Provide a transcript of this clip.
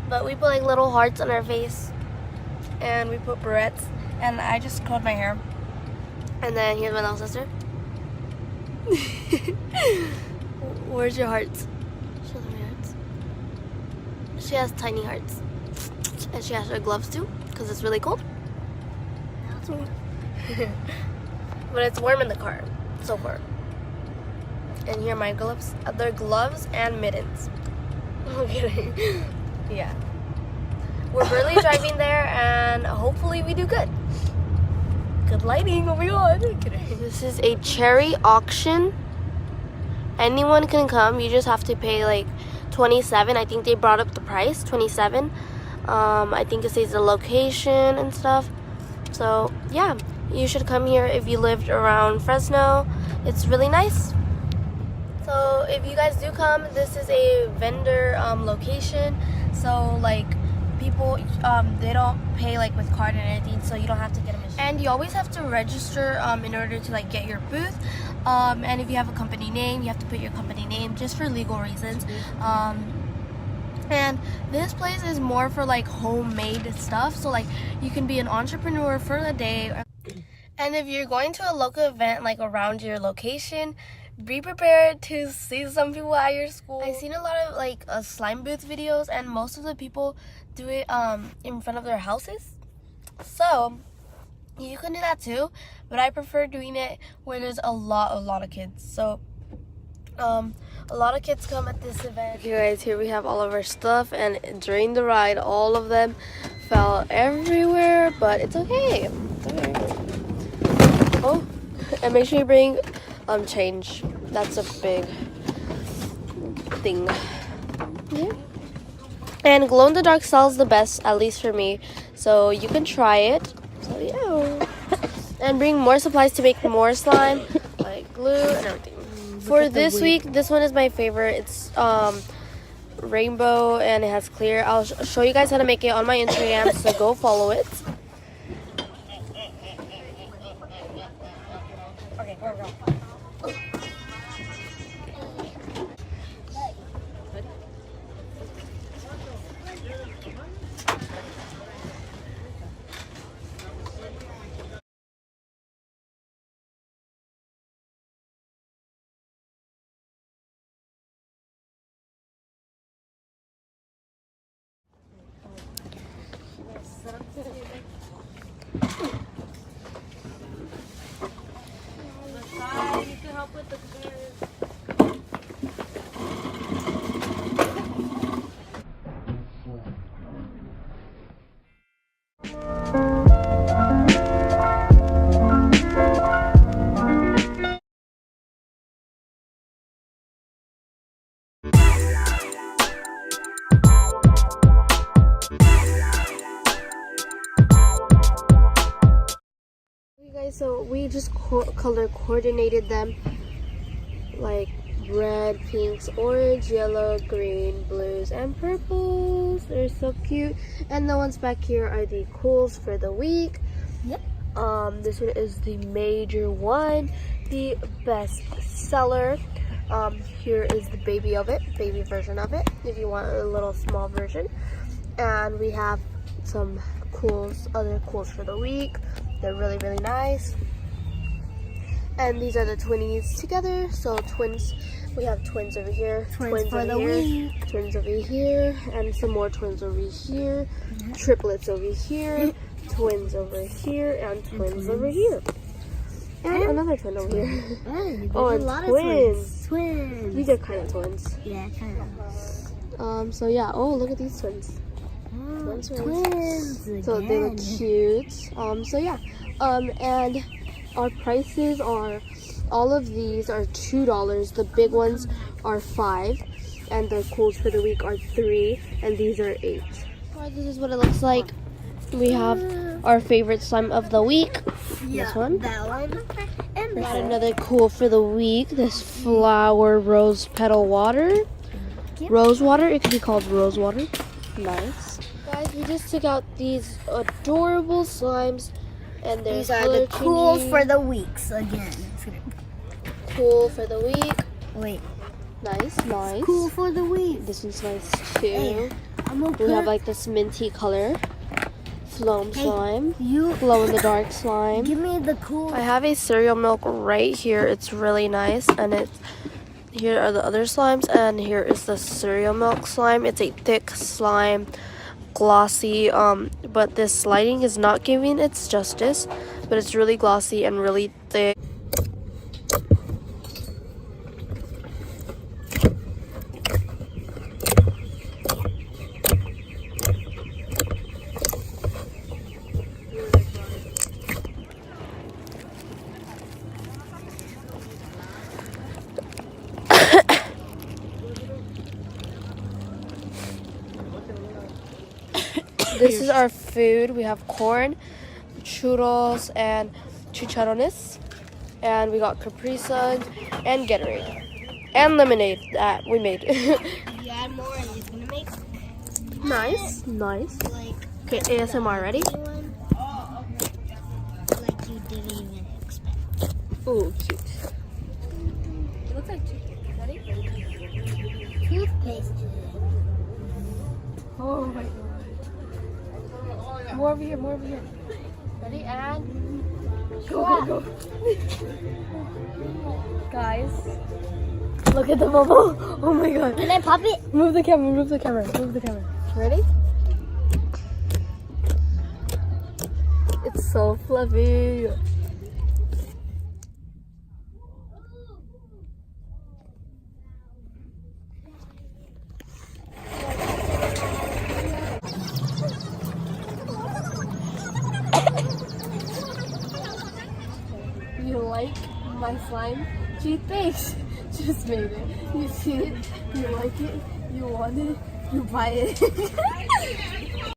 But we put like little hearts on our face, and we put barrettes, and I just curled my hair. And then here's my little sister. Where's your hearts? Show them your hearts. She has tiny hearts, and she has her gloves too, because it's really cold. But it's warm in the car so far. And here are my gloves. They're gloves and mittens. I'm kidding. Yeah. We're barely driving there, and hopefully we do good. Good lighting. Oh my god. This is a cherry auction. Anyone can come. You just have to pay like $27. I think they brought up the price, $27. I think it says the location and stuff. So yeah, you should come here if you lived around Fresno. It's really nice. So if you guys do come, this is a vendor location. So like people, they don't pay like with card and anything, so you don't have to get a machine. And you always have to register in order to like get your booth. And if you have a company name, you have to put your company name just for legal reasons. And this place is more for like homemade stuff, so like you can be an entrepreneur for the day. And if you're going to a local event like around your location, be prepared to see some people at your school. I've seen a lot of like slime booth videos, and most of the people do it in front of their houses. So you can do that too, but I prefer doing it where there's a lot of kids. So a lot of kids come at this event. Okay guys, here we have all of our stuff, and during the ride all of them fell everywhere, but it's okay. It's okay. Oh, and make sure you bring change. That's a big thing. Yeah. And glow in the dark sells the best, at least for me, so you can try it. So yeah. And bring more supplies to make more slime, like glue and everything. For this week, this one is my favorite. It's rainbow and it has clear. I'll show you guys how to make it on my Instagram, so go follow it. Okay, go. You can help with the clears. Guys, so we just color coordinated them like red, pinks, orange, yellow, green, blues, and purples. They're so cute. And the ones back here are the cools for the week. Yep. This one is the major one, the best seller. Here is the baby version of it, if you want a little small version. And we have some other cools for the week. They're really nice. And these are the twinnies together. So twins, we have twins over here, twins for the week, twins over here, and some more twins over here, triplets over here, twins over here, and twins over here, and another twin over here. Oh, and twins. Twins. These are kind of twins. Yeah, kind of. So yeah. Oh, look at these twins. Twins. So they look cute. So yeah. And our prices are, all of these are $2. The big ones are $5, and the cools for the week are $3, and these are $8. This is what it looks like. We have our favorite slime of the week. Yeah, this one. That one. And got another cool for the week. This flower rose petal water. Rose water. It could be called rose water. Nice. Guys, we just took out these adorable slimes, and these are the cool for the weeks again. Cool for the week. Wait. Nice. Cool for the week. This one's nice too. Hey, We have like this minty color. Floam slime. You Glow in the dark slime. give me the cool. I have a cereal milk right here. It's really nice, and it's here are the other slimes, and here is the cereal milk slime. It's a thick slime, glossy. But this lighting is not giving its justice, but it's really glossy and really thick. This is our food. We have corn, churros, and chicharrones. And we got Capri Sun and Gatorade. And lemonade that we made. You add more and it's gonna make Nice. Nice. like Okay, ASMR, ready? one like you didn't even expect. Ooh, cute. It looks like toothpaste. Ready? Toothpaste. Oh my god. More over here, more over here. Ready? And go. Guys, look at the bubble. Oh my god. Can I pop it? Move the camera, move the camera, move the camera. Ready? It's so fluffy. You like my slime toothpaste? Just made it. You see it, you like it, you want it, you buy it.